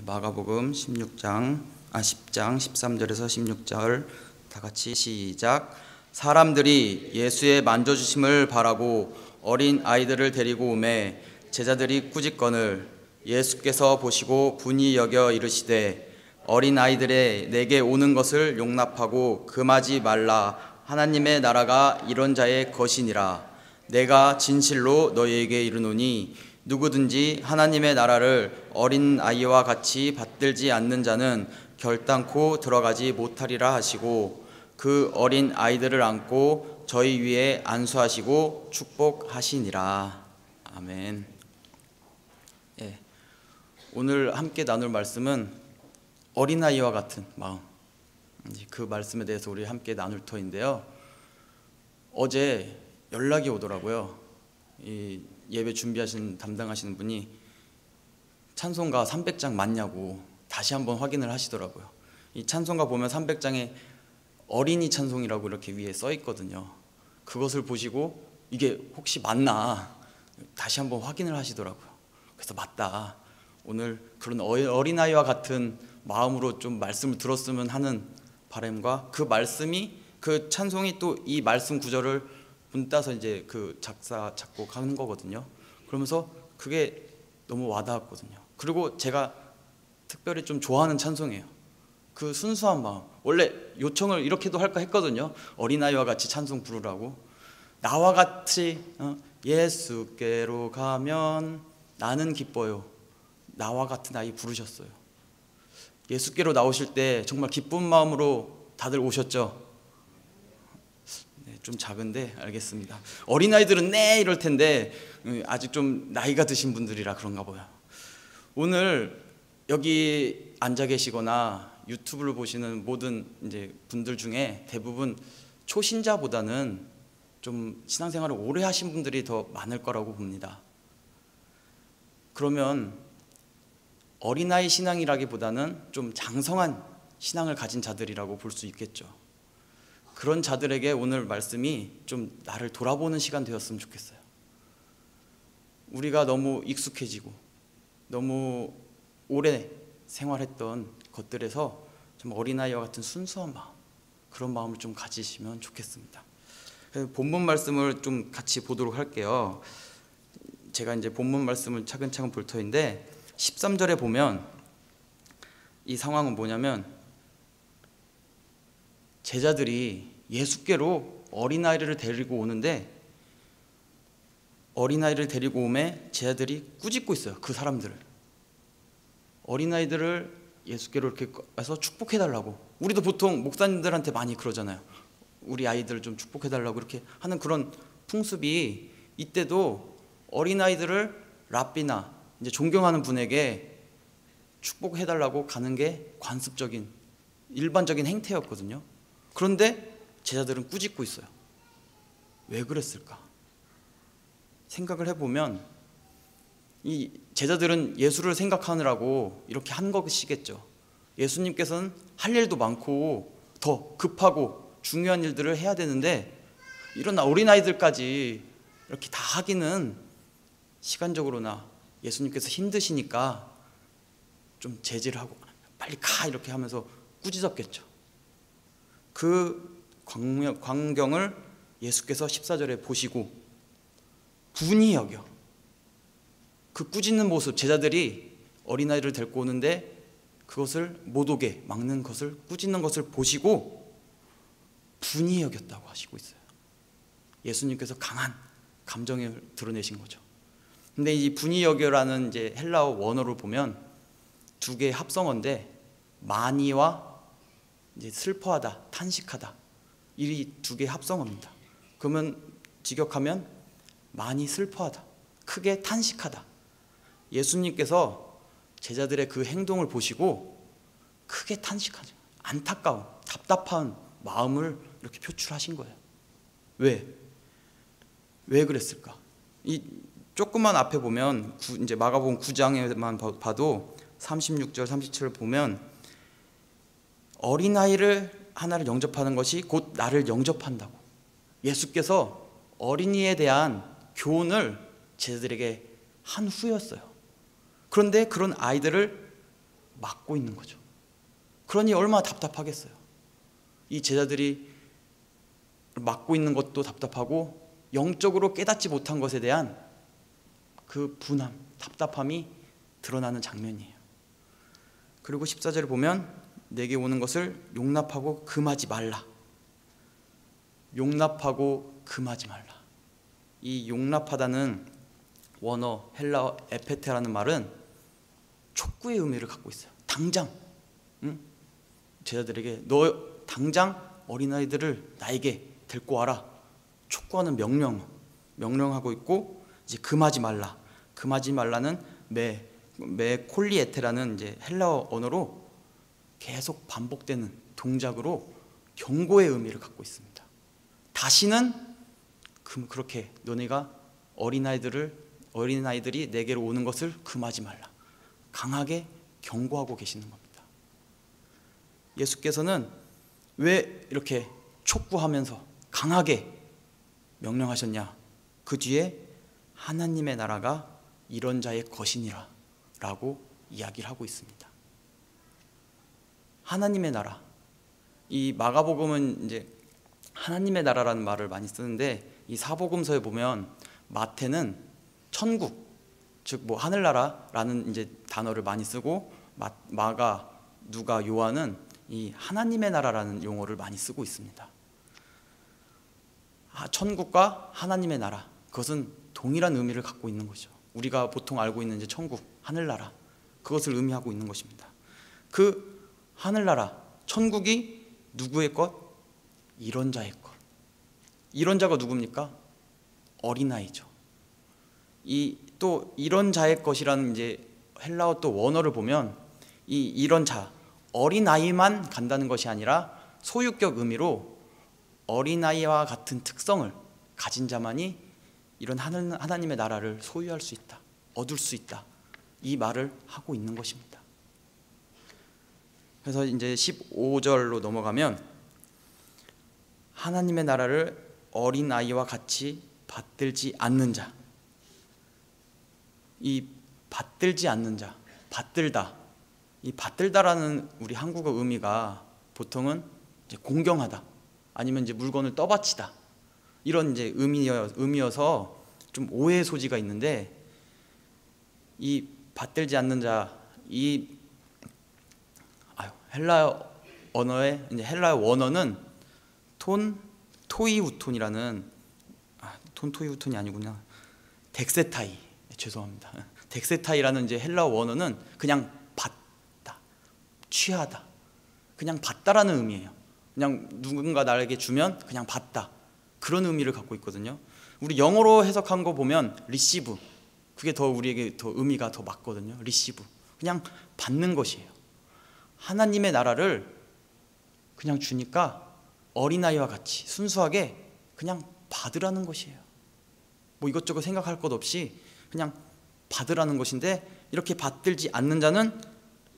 마가복음 10장 13절에서 16절 다 같이 시작. 사람들이 예수의 만져주심을 바라고 어린 아이들을 데리고 오매 제자들이 꾸짖거늘 예수께서 보시고 분이 여겨 이르시되 어린 아이들의 내게 오는 것을 용납하고 금하지 말라. 하나님의 나라가 이런 자의 것이니라. 내가 진실로 너희에게 이르노니 누구든지 하나님의 나라를 어린 아이와 같이 받들지 않는 자는 결단코 들어가지 못하리라 하시고 그 어린 아이들을 안고 저희 위에 안수하시고 축복하시니라. 아멘. 오늘 함께 나눌 말씀은 어린아이와 같은 마음, 그 말씀에 대해서 우리 함께 나눌 터인데요. 어제 연락이 오더라고요. 이 예배 준비하신 담당하시는 분이 찬송가 300장 맞냐고 다시 한번 확인을 하시더라고요. 이 찬송가 보면 300장에 어린이 찬송이라고 이렇게 위에 써 있거든요. 그것을 보시고 이게 혹시 맞나 다시 한번 확인을 하시더라고요. 그래서 맞다. 오늘 그런 어린아이와 같은 마음으로 좀 말씀을 들었으면 하는 바람과 그 말씀이, 그 찬송이 또 이 말씀 구절을 분 따서 이제 그 작곡한 거거든요. 그러면서 그게 너무 와닿았거든요. 그리고 제가 특별히 좀 좋아하는 찬송이에요. 그 순수한 마음. 원래 요청을 이렇게도 할까 했거든요. 어린아이와 같이 찬송 부르라고. 나와 같이 예수께로 가면 나는 기뻐요. 나와 같은 아이 부르셨어요. 예수께로 나오실 때 정말 기쁜 마음으로 다들 오셨죠? 좀 작은데 알겠습니다. 어린아이들은 네 이럴 텐데 아직 좀 나이가 드신 분들이라 그런가 봐요. 오늘 여기 앉아 계시거나 유튜브를 보시는 모든 이제 분들 중에 대부분 초신자보다는 좀 신앙생활을 오래 하신 분들이 더 많을 거라고 봅니다. 그러면 어린아이 신앙이라기보다는 좀 장성한 신앙을 가진 자들이라고 볼 수 있겠죠. 그런 자들에게 오늘 말씀이 좀 나를 돌아보는 시간 되었으면 좋겠어요. 우리가 너무 익숙해지고 너무 오래 생활했던 것들에서 좀 어린아이와 같은 순수한 마음, 그런 마음을 좀 가지시면 좋겠습니다. 본문 말씀을 좀 같이 보도록 할게요. 제가 이제 본문 말씀을 차근차근 볼 터인데 13절에 보면 이 상황은 뭐냐면 제자들이 예수께로 어린아이를 데리고 오는데 어린아이를 데리고 오매 제자들이 꾸짖고 있어요. 그 사람들을. 어린아이들을 예수께로 이렇게 와서 축복해달라고. 우리도 보통 목사님들한테 많이 그러잖아요. 우리 아이들을 좀 축복해달라고 이렇게 하는 그런 풍습이 이때도 어린아이들을 랍비나 이제 존경하는 분에게 축복해달라고 가는 게 관습적인 일반적인 행태였거든요. 그런데 제자들은 꾸짖고 있어요. 왜 그랬을까? 생각을 해보면 이 제자들은 예수를 생각하느라고 이렇게 한 것이겠죠. 예수님께서는 할 일도 많고 더 급하고 중요한 일들을 해야 되는데 이런 어린아이들까지 이렇게 다 하기는 시간적으로나 예수님께서 힘드시니까 좀 제지를 하고 빨리 가 이렇게 하면서 꾸짖었겠죠. 그 광경을 예수께서 14절에 보시고 분이 여겨 그 꾸짖는 모습, 제자들이 어린아이를 데리고 오는데 그것을 못 오게 막는 것을, 꾸짖는 것을 보시고 분이 여겼다고 하시고 있어요. 예수님께서 강한 감정을 드러내신 거죠. 근데 이 분이 여겨라는 이제 헬라어 원어를 보면 두 개의 합성어인데 마니와 이제 슬퍼하다, 탄식하다, 이 두 개의 합성어입니다. 그러면 직역하면 많이 슬퍼하다, 크게 탄식하다. 예수님께서 제자들의 그 행동을 보시고 크게 탄식하죠. 안타까운, 답답한 마음을 이렇게 표출하신 거예요. 왜 그랬을까? 이 조금만 앞에 보면 이제 마가복음 9장에만 봐도 36절, 37을 보면 어린아이를 하나를 영접하는 것이 곧 나를 영접한다고. 예수께서 어린이에 대한 교훈을 제자들에게 한 후였어요. 그런데 그런 아이들을 막고 있는 거죠. 그러니 얼마나 답답하겠어요. 이 제자들이 막고 있는 것도 답답하고 영적으로 깨닫지 못한 것에 대한 그 분함, 답답함이 드러나는 장면이에요. 그리고 14절을 보면 내게 오는 것을 용납하고 금하지 말라. 용납하고 금하지 말라. 이 용납하다는 원어 헬라어 에페테라는 말은 촉구의 의미를 갖고 있어요. 당장, 제자들에게 너 당장 어린아이들을 나에게 데리고 와라. 촉구하는 명령하고 있고, 이제 금하지 말라. 금하지 말라는 메콜리에테라는 이제 헬라어 언어로 계속 반복되는 동작으로 경고의 의미를 갖고 있습니다. 다시는 그렇게 너네가 어린아이들이 내게로 오는 것을 금하지 말라. 강하게 경고하고 계시는 겁니다. 예수께서는 왜 이렇게 촉구하면서 강하게 명령하셨냐? 그 뒤에 하나님의 나라가 이런 자의 것이니라 라고 이야기를 하고 있습니다. 하나님의 나라, 이 마가복음은 이제 하나님의 나라라는 말을 많이 쓰는데, 이 사복음서에 보면 마태는 천국, 즉 뭐 하늘나라라는 이제 단어를 많이 쓰고, 마가, 누가, 요한은 이 하나님의 나라라는 용어를 많이 쓰고 있습니다. 천국과 하나님의 나라, 그것은 동일한 의미를 갖고 있는 거죠. 우리가 보통 알고 있는 이제 천국, 하늘나라, 그것을 의미하고 있는 것입니다. 그 하늘나라, 천국이 누구의 것? 이런 자의 것. 이런 자가 누굽니까? 어린아이죠. 또 이런 자의 것이라는 이제 헬라어 또 원어를 보면 이런 자, 어린아이만 간다는 것이 아니라 소유격 의미로 어린아이와 같은 특성을 가진 자만이 이런 하나님의 나라를 소유할 수 있다, 얻을 수 있다, 이 말을 하고 있는 것입니다. 그래서 이제 15절로 넘어가면 하나님의 나라를 어린아이와 같이 받들지 않는 자, 이 받들지 않는 자, 받들다, 이 받들다라는 우리 한국어 의미가 보통은 이제 공경하다, 아니면 이제 물건을 떠받치다, 이런 이제 의미여서 좀 오해의 소지가 있는데, 이 받들지 않는 자, 헬라어 언어의 이제 헬라어 원어는 톤토이우톤이라는 톤토이우톤이 아니구나. 덱세타이. 죄송합니다. 덱세타이라는 이제 헬라어 원어는 그냥 받다, 취하다, 그냥 받다라는 의미예요. 그냥 누군가 나에게 주면 그냥 받다, 그런 의미를 갖고 있거든요. 우리 영어로 해석한 거 보면 리시브, 그게 더 우리에게 더 의미가 더 맞거든요. 리시브, 그냥 받는 것이에요. 하나님의 나라를 그냥 주니까 어린아이와 같이 순수하게 그냥 받으라는 것이에요. 뭐 이것저것 생각할 것 없이 그냥 받으라는 것인데, 이렇게 받들지 않는 자는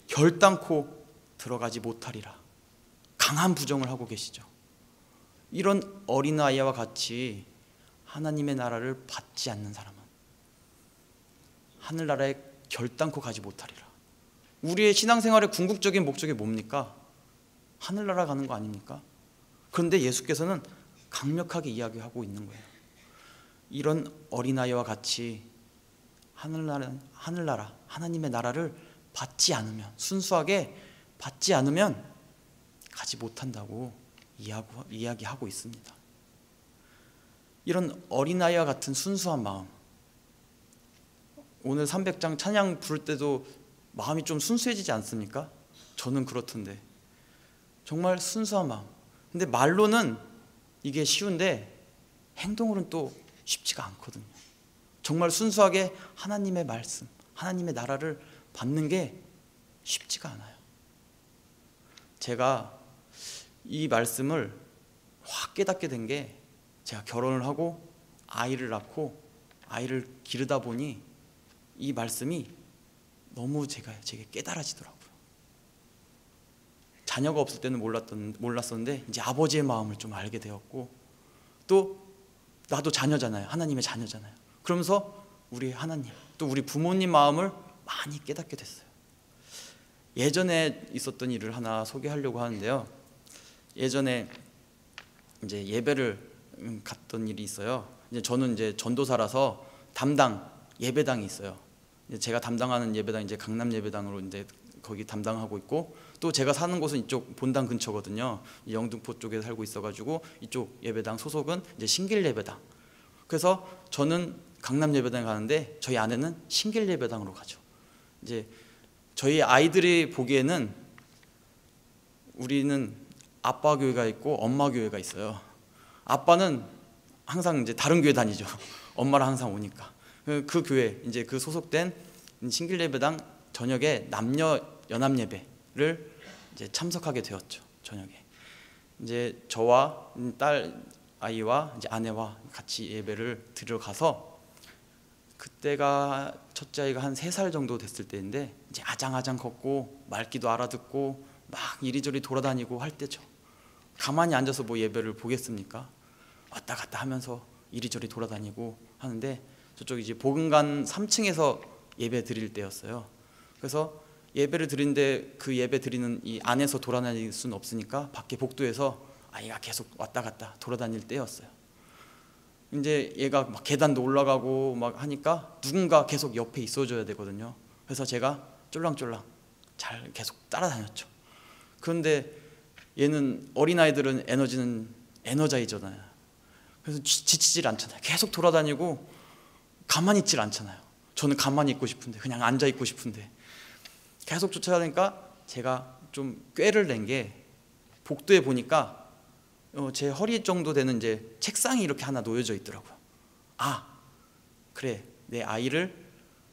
결단코 들어가지 못하리라. 강한 부정을 하고 계시죠. 이런 어린아이와 같이 하나님의 나라를 받지 않는 사람은 하늘나라에 결단코 가지 못하리라. 우리의 신앙생활의 궁극적인 목적이 뭡니까? 하늘나라 가는 거 아닙니까? 그런데 예수께서는 강력하게 이야기하고 있는 거예요. 이런 어린아이와 같이 하늘나라, 하나님의 나라를 받지 않으면, 순수하게 받지 않으면 가지 못한다고 이야기하고 있습니다. 이런 어린아이와 같은 순수한 마음, 오늘 300장 찬양 부를 때도 마음이 좀 순수해지지 않습니까? 저는 그렇던데, 정말 순수한 마음. 근데 말로는 이게 쉬운데 행동으로는 또 쉽지가 않거든요. 정말 순수하게 하나님의 말씀, 하나님의 나라를 받는 게 쉽지가 않아요. 제가 이 말씀을 확 깨닫게 된 게, 제가 결혼을 하고 아이를 낳고 아이를 기르다 보니 이 말씀이 너무 제게 깨달아지더라고요. 자녀가 없을 때는 몰랐었는데 이제 아버지의 마음을 좀 알게 되었고, 또 나도 자녀잖아요. 하나님의 자녀잖아요. 그러면서 우리 하나님, 또 우리 부모님 마음을 많이 깨닫게 됐어요. 예전에 있었던 일을 하나 소개하려고 하는데요. 예전에 이제 예배를 갔던 일이 있어요. 이제 저는 이제 전도사라서 담당 예배당이 있어요. 이제 제가 담당하는 예배당 이제 강남 예배당으로 이제 거기 담당하고 있고, 또 제가 사는 곳은 이쪽 본당 근처거든요. 영등포 쪽에 살고 있어가지고 이쪽 예배당 소속은 이제 신길 예배당. 그래서 저는 강남 예배당에 가는데 저희 아내는 신길 예배당으로 가죠. 이제 저희 아이들이 보기에는 우리는 아빠 교회가 있고 엄마 교회가 있어요. 아빠는 항상 이제 다른 교회 다니죠. 엄마랑 항상 오니까. 그 교회 이제 그 소속된 신길 예배당 저녁에 남녀 연합 예배를 이제 참석하게 되었죠. 저녁에 이제 저와 딸 아이와 이제 아내와 같이 예배를 드려 가서, 그때가 첫째 아이가 한 3살 정도 됐을 때인데 이제 아장아장 걷고 말귀도 알아듣고 막 이리저리 돌아다니고 할 때죠. 가만히 앉아서 뭐 예배를 보겠습니까? 왔다 갔다 하면서 이리저리 돌아다니고 하는데, 저쪽 이제 복음관 3층에서 예배 드릴 때였어요. 그래서 예배를 드리는데 그 예배 드리는 이 안에서 돌아다닐 수는 없으니까 밖에 복도에서 아이가 계속 왔다 갔다 돌아다닐 때였어요. 이제 얘가 막 계단도 올라가고 막 하니까 누군가 계속 옆에 있어줘야 되거든요. 그래서 제가 쫄랑쫄랑 잘 계속 따라다녔죠. 그런데 얘는, 어린아이들은 에너지는 에너자이잖아요. 그래서 지치질 않잖아요. 계속 돌아다니고 가만히 있질 않잖아요. 저는 가만히 있고 싶은데, 그냥 앉아 있고 싶은데 계속 쫓아다니까 제가 좀 꾀를 낸 게, 복도에 보니까 제 허리 정도 되는 이제 책상이 이렇게 하나 놓여져 있더라고요. 아, 그래, 내 아이를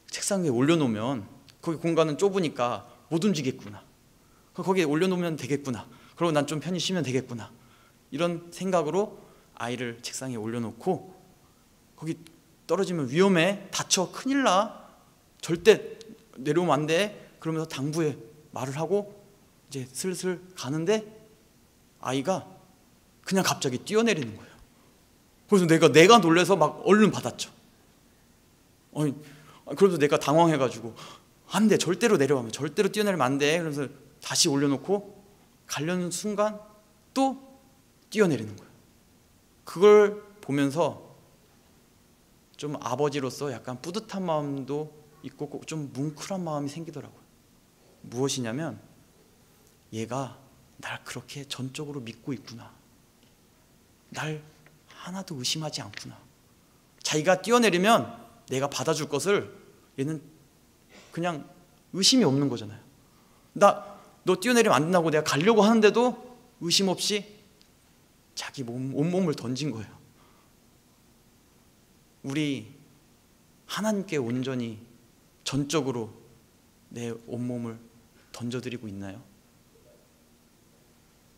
책상 위에 올려놓으면 거기 공간은 좁으니까 못 움직이겠구나. 거기에 올려놓으면 되겠구나. 그리고 난 좀 편히 쉬면 되겠구나. 이런 생각으로 아이를 책상에 올려놓고, 거기 떨어지면 위험해, 다쳐, 큰일 나, 절대 내려오면 안 돼, 그러면서 당부에 말을 하고 이제 슬슬 가는데 아이가 그냥 갑자기 뛰어내리는 거예요. 그래서 내가 놀라서 막 얼른 받았죠. 그래서 내가 당황해가지고 안 돼, 절대로 내려가면, 절대로 뛰어내리면 안 돼. 그래서 다시 올려놓고 가려는 순간 또 뛰어내리는 거예요. 그걸 보면서 좀 아버지로서 약간 뿌듯한 마음도 있고 좀 뭉클한 마음이 생기더라고요. 무엇이냐면, 얘가 날 그렇게 전적으로 믿고 있구나, 날 하나도 의심하지 않구나. 자기가 뛰어내리면 내가 받아줄 것을 얘는 그냥 의심이 없는 거잖아요. 너 뛰어내리면 안 된다고 내가 가려고 하는데도 의심 없이 자기 온몸을 던진 거예요. 우리 하나님께 온전히 전적으로 내 온몸을 던져드리고 있나요?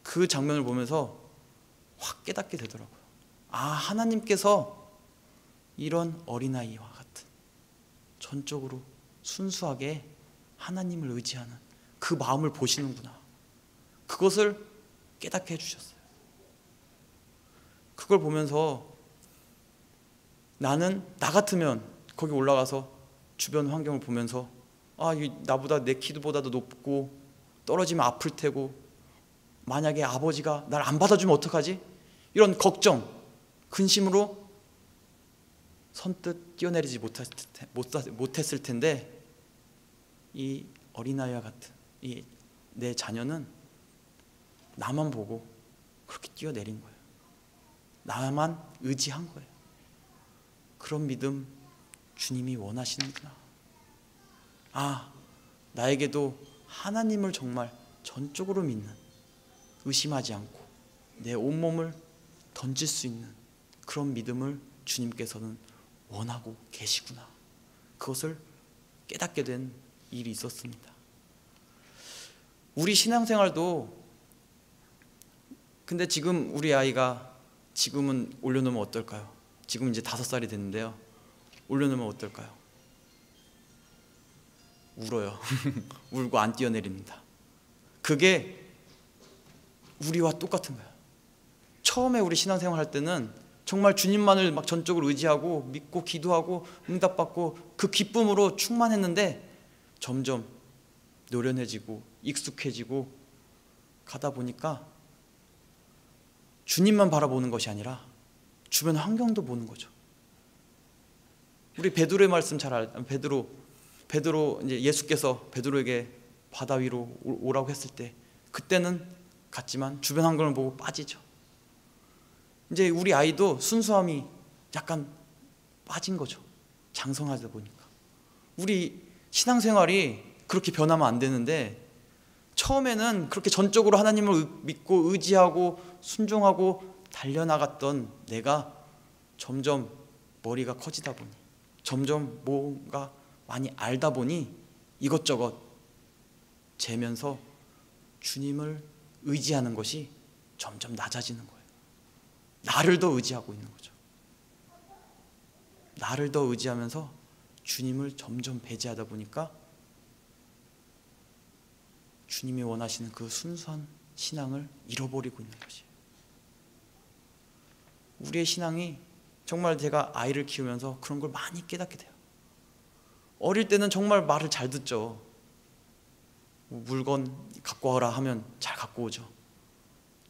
그 장면을 보면서 확 깨닫게 되더라고요. 아, 하나님께서 이런 어린아이와 같은 전적으로 순수하게 하나님을 의지하는 그 마음을 보시는구나. 그것을 깨닫게 해주셨어요. 그걸 보면서 나는, 나 같으면 거기 올라가서 주변 환경을 보면서 나보다 내 키보다도 높고 떨어지면 아플 테고, 만약에 아버지가 날 안 받아주면 어떡하지? 이런 걱정, 근심으로 선뜻 뛰어내리지 못했을 텐데, 이 어린아이와 같은 내 자녀는 나만 보고 그렇게 뛰어내린 거예요. 나만 의지한 거예요. 그런 믿음 주님이 원하시는구나. 나에게도 하나님을 정말 전적으로 믿는, 의심하지 않고 내 온몸을 던질 수 있는 그런 믿음을 주님께서는 원하고 계시구나. 그것을 깨닫게 된 일이 있었습니다. 우리 신앙생활도, 근데 지금 우리 아이가 지금은 올려놓으면 어떨까요? 지금 이제 5살이 됐는데요. 올려놓으면 어떨까요? 울어요. 울고 안 뛰어내립니다. 그게 우리와 똑같은 거예요. 처음에 우리 신앙생활 할 때는 정말 주님만을 막 전적으로 의지하고 믿고 기도하고 응답받고 그 기쁨으로 충만했는데, 점점 노련해지고 익숙해지고 가다 보니까 주님만 바라보는 것이 아니라 주변 환경도 보는 거죠. 우리 베드로의 말씀 잘 알죠. 베드로 이제 예수께서 베드로에게 바다 위로 오라고 했을 때 그때는 갔지만 주변 환경을 보고 빠지죠. 이제 우리 아이도 순수함이 약간 빠진 거죠. 장성하다 보니까. 우리 신앙생활이 그렇게 변하면 안 되는데 처음에는 그렇게 전적으로 하나님을 믿고 의지하고 순종하고 달려나갔던 내가 점점 머리가 커지다 보니 점점 뭔가 많이 알다 보니 이것저것 재면서 주님을 의지하는 것이 점점 낮아지는 거예요. 나를 더 의지하고 있는 거죠. 나를 더 의지하면서 주님을 점점 배제하다 보니까 주님이 원하시는 그 순수한 신앙을 잃어버리고 있는 것이에요. 우리의 신앙이 정말 제가 아이를 키우면서 그런 걸 많이 깨닫게 돼요. 어릴 때는 정말 말을 잘 듣죠. 물건 갖고 와라 하면 잘 갖고 오죠.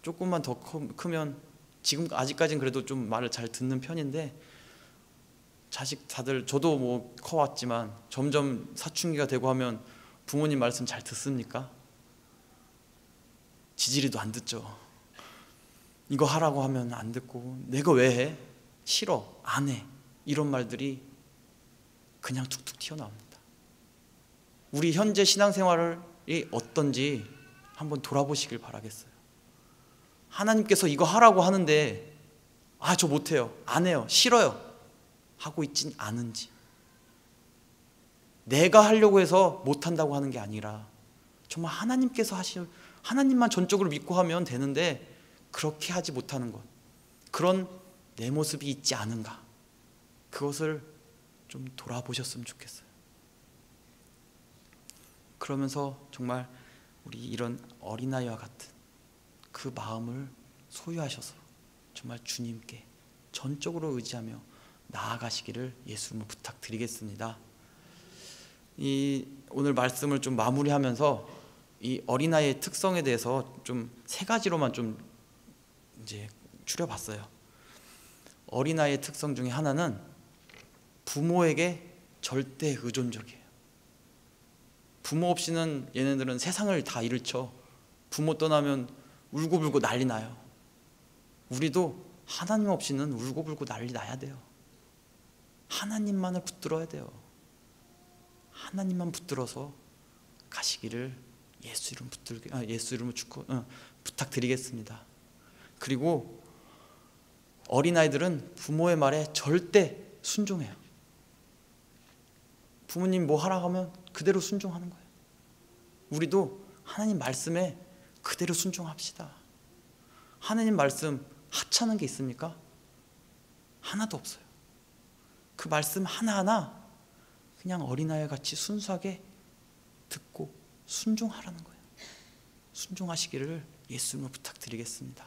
조금만 더 크면 지금 아직까지는 그래도 좀 말을 잘 듣는 편인데 자식 다들 저도 뭐 커왔지만 점점 사춘기가 되고 하면 부모님 말씀 잘 듣습니까? 지지리도 안 듣죠. 이거 하라고 하면 안 듣고 내가 왜 해? 싫어, 안 해. 이런 말들이 그냥 툭툭 튀어나옵니다. 우리 현재 신앙생활이 어떤지 한번 돌아보시길 바라겠어요. 하나님께서 이거 하라고 하는데 저 못해요, 안 해요, 싫어요 하고 있진 않은지, 내가 하려고 해서 못한다고 하는 게 아니라 정말 하나님께서 하나님만 전적으로 믿고 하면 되는데 그렇게 하지 못하는 것, 그런 내 모습이 있지 않은가, 그것을 좀 돌아보셨으면 좋겠어요. 그러면서 정말 우리 이런 어린아이와 같은 그 마음을 소유하셔서 정말 주님께 전적으로 의지하며 나아가시기를 예수님을 부탁드리겠습니다. 오늘 말씀을 좀 마무리하면서 이 어린아이의 특성에 대해서 좀 세 가지로만 좀 이제 추려봤어요. 어린아이의 특성 중에 하나는 부모에게 절대 의존적이에요. 부모 없이는 얘네들은 세상을 다 잃죠. 부모 떠나면 울고불고 난리 나요. 우리도 하나님 없이는 울고불고 난리 나야 돼요. 하나님만을 붙들어야 돼요. 하나님만 붙들어서 가시기를 예수 이름으로 부탁드리겠습니다. 그리고 어린아이들은 부모의 말에 절대 순종해요. 부모님 뭐 하라고 하면 그대로 순종하는 거예요. 우리도 하나님 말씀에 그대로 순종합시다. 하나님 말씀 하찮은 게 있습니까? 하나도 없어요. 그 말씀 하나하나 그냥 어린아이 같이 순수하게 듣고 순종하라는 거예요. 순종하시기를 예수님으로 부탁드리겠습니다.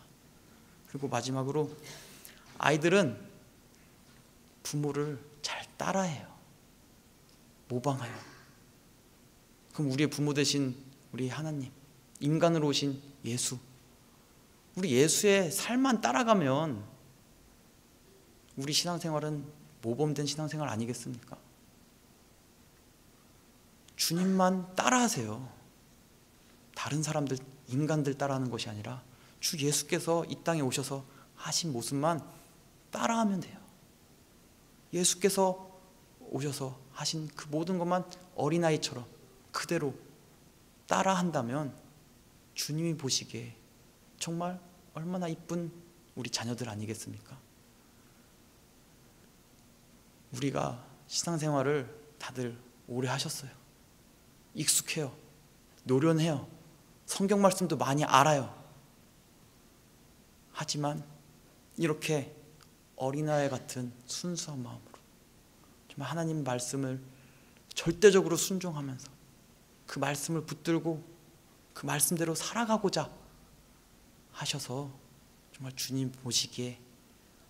그리고 마지막으로 아이들은 부모를 잘 따라해요. 모방해요. 그럼 우리의 부모 되신 우리 하나님, 인간으로 오신 예수, 우리 예수의 삶만 따라가면 우리 신앙생활은 모범된 신앙생활 아니겠습니까? 주님만 따라하세요. 다른 사람들, 인간들 따라하는 것이 아니라 주 예수께서 이 땅에 오셔서 하신 모습만 따라하면 돼요. 예수께서 오셔서 하신 그 모든 것만 어린아이처럼 그대로 따라한다면 주님이 보시기에 정말 얼마나 이쁜 우리 자녀들 아니겠습니까? 우리가 신앙생활을 다들 오래 하셨어요. 익숙해요. 노련해요. 성경 말씀도 많이 알아요. 하지만 이렇게 어린아이 같은 순수한 마음으로 정말 하나님 말씀을 절대적으로 순종하면서 그 말씀을 붙들고 그 말씀대로 살아가고자 하셔서 정말 주님 보시기에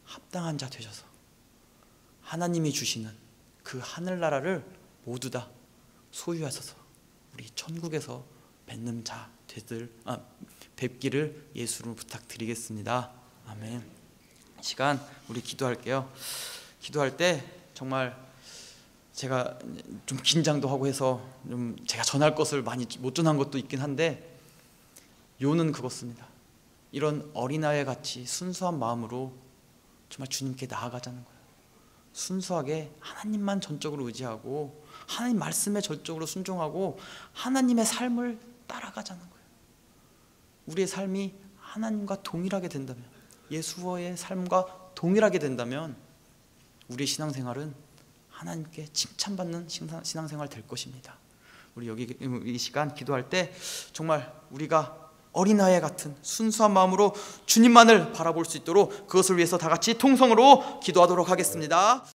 합당한 자 되셔서 하나님이 주시는 그 하늘나라를 모두 다 소유하셔서 우리 천국에서 뵙는 자 뵙기를 예수로 부탁드리겠습니다. 아멘. 이 시간 우리 기도할게요. 기도할 때 정말 제가 좀 긴장도 하고 해서 좀 제가 전할 것을 많이 못 전한 것도 있긴 한데, 요는 그렇습니다. 이런 어린아이 같이 순수한 마음으로 정말 주님께 나아가자는 거예요. 순수하게 하나님만 전적으로 의지하고 하나님 말씀에 전적으로 순종하고 하나님의 삶을 따라가자는 거예요. 우리의 삶이 하나님과 동일하게 된다면, 예수와의 삶과 동일하게 된다면 우리의 신앙생활은 하나님께 칭찬받는 신앙생활 될 것입니다. 우리 여기 이 시간 기도할 때 정말 우리가 어린아이 같은 순수한 마음으로 주님만을 바라볼 수 있도록 그것을 위해서 다 같이 통성으로 기도하도록 하겠습니다.